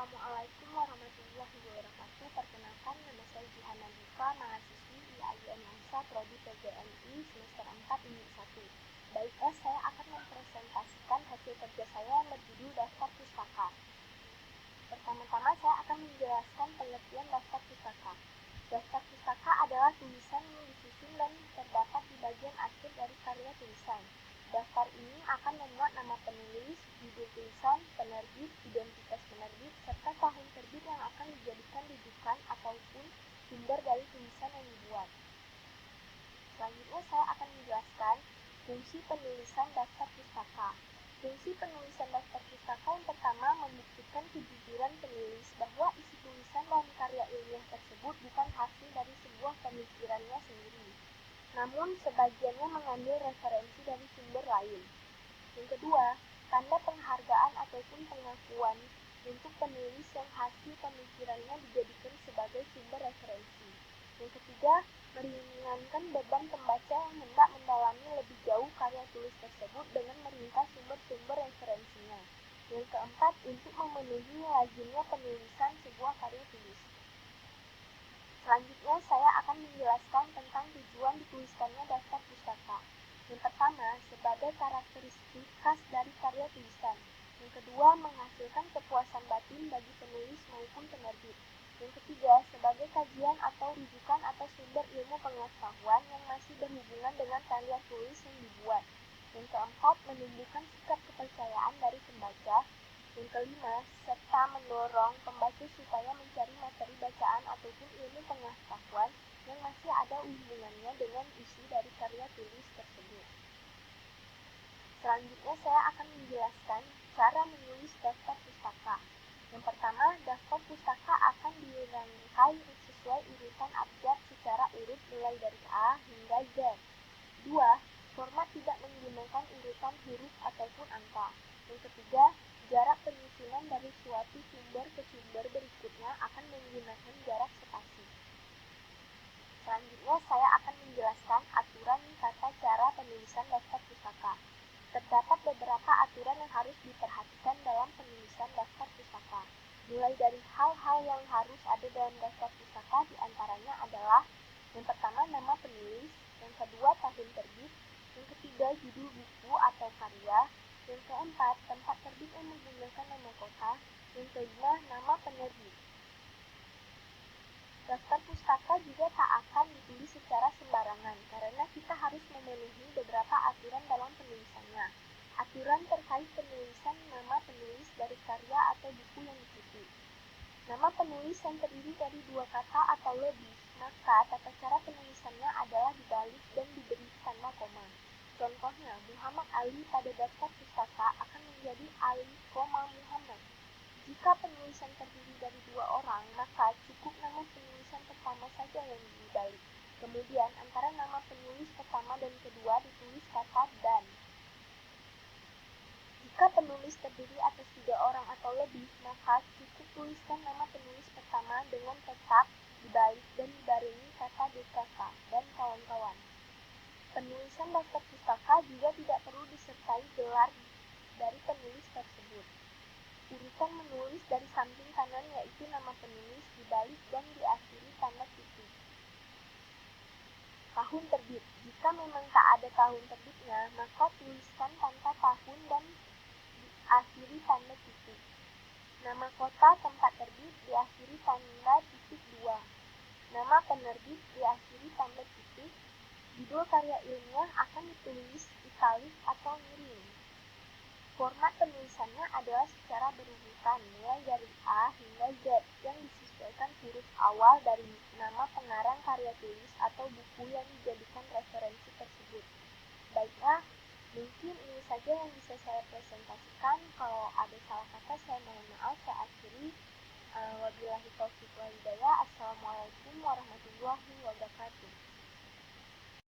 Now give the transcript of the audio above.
Assalamualaikum warahmatullahi wabarakatuh. Perkenalkan, nama saya Jihan Nadifa, mahasiswi di IUN Unsa, Prodi PGMI semester 4 Unit 1. Baiklah, saya akan mempresentasikan hasil kerja saya yang berjudul Daftar Pustaka. Pertama-tama saya akan menjelaskan pengertian daftar pustaka. Daftar pustaka adalah tulisan yang disusun dan terdapat di bagian akhir dari karya tulisan. Daftar ini akan memuat nama penulis, judul tulisan, penerbit, identitas penerbit, serta tahun terbit yang akan dijadikan rujukan ataupun sumber dari tulisan yang dibuat. Selanjutnya saya akan menjelaskan fungsi penulisan daftar pustaka. Fungsi penulisan daftar pustaka yang pertama membuktikan kejujuran penulis bahwa isi tulisan dan karya ilmiah tersebut bukan hasil dari sebuah pemikirannya sendiri, namun sebagiannya mengambil referensi dari sumber lain. Yang kedua, tanda penghargaan ataupun pengakuan untuk penulis yang hasil pemikirannya dijadikan sebagai sumber referensi. Yang ketiga, meringankan beban pembaca yang hendak mendalami lebih jauh karya tulis tersebut dengan meringkas sumber-sumber referensinya. Yang keempat, untuk memenuhi lazimnya penulisan sebuah karya tulis. Selanjutnya, saya akan menjelaskan tentang tujuan dituliskannya daftar pustaka. Yang pertama, sebagai karakteristik khas dari karya tulisan. Yang kedua, menghasilkan kepuasan batin bagi penulis maupun penerbit. Yang ketiga, sebagai kajian atau rujukan atau sumber ilmu pengetahuan yang masih berhubungan dengan karya tulis yang dibuat. Yang keempat, menumbuhkan sikap kepercayaan dari pembaca. Yang kelima, serta mendorong pembaca supaya mencari materi bacaan ataupun ilmu pengetahuan yang masih ada hubungannya dengan isi dari karya tulis tersebut. Selanjutnya saya akan menjelaskan cara menulis daftar pustaka. Yang pertama, daftar pustaka akan dirangkai sesuai urutan abjad secara urut mulai dari A hingga Z. 2. Format tidak menggunakan urutan huruf ataupun angka. Yang ketiga, jarak penyusunan dari suatu sumber ke sumber berikutnya akan menggunakan jarak spasi. Selanjutnya saya akan menjelaskan aturan tata cara penulisan daftar pustaka. Terdapat beberapa aturan yang harus diperhatikan dalam penulisan daftar pustaka. Mulai dari hal-hal yang harus ada dalam daftar pustaka diantaranya adalah: yang pertama, nama penulis; yang kedua, tahun terbit; yang ketiga, judul buku atau karya; yang keempat, tempat terbit yang menggunakan nama kota; yang kelima, nama penerbit. Daftar pustaka juga tak akan ditulis secara sembarangan karena kita harus memenuhi beberapa aturan dalam penulisannya. Aturan terkait penulisan nama penulis dari karya atau buku yang diikuti. Nama penulis yang terdiri dari dua kata atau lebih, maka tata cara penulisannya adalah dibalik dan diberi tanda koma. Contohnya, Muhammad Ali pada daftar pustaka akan menjadi Ali, Muhammad. Jika penulisan terdiri dari dua orang, maka cukup nama penulisan pertama saja yang dibalik. Kemudian antara nama penulis pertama dan kedua ditulis kata dan. Jika penulis terdiri atas 3 orang atau lebih, maka cukup tuliskan nama penulis pertama dengan tetap dibalik dan dibarengi kata DKK dan kawan-kawan. Penulisan daftar pustaka juga tidak perlu disertai gelar dari penulis tersebut. Urutan menulis dari samping kanan yaitu nama penulis, dibalik dan diakhiri tanda titik. Tahun terbit. Jika memang tak ada tahun terbitnya, maka tuliskan tanpa tahun dan diakhiri tanda titik. Nama kota tempat terbit diakhiri tanda titik 2. Nama penerbit diakhiri tanda titik. Judul karya ilmiah akan ditulis italik atau miring. Format penulisannya adalah secara berurutan mulai dari A hingga Z yang disesuaikan huruf awal dari nama pengarang karya tulis atau buku yang dijadikan referensi tersebut. Baiklah, mungkin ini saja yang bisa saya presentasikan. Kalau ada salah kata saya mohon maaf. Saya akhiri. Wabillahi taufiq wal hidayah. Assalamualaikum warahmatullahi wabarakatuh.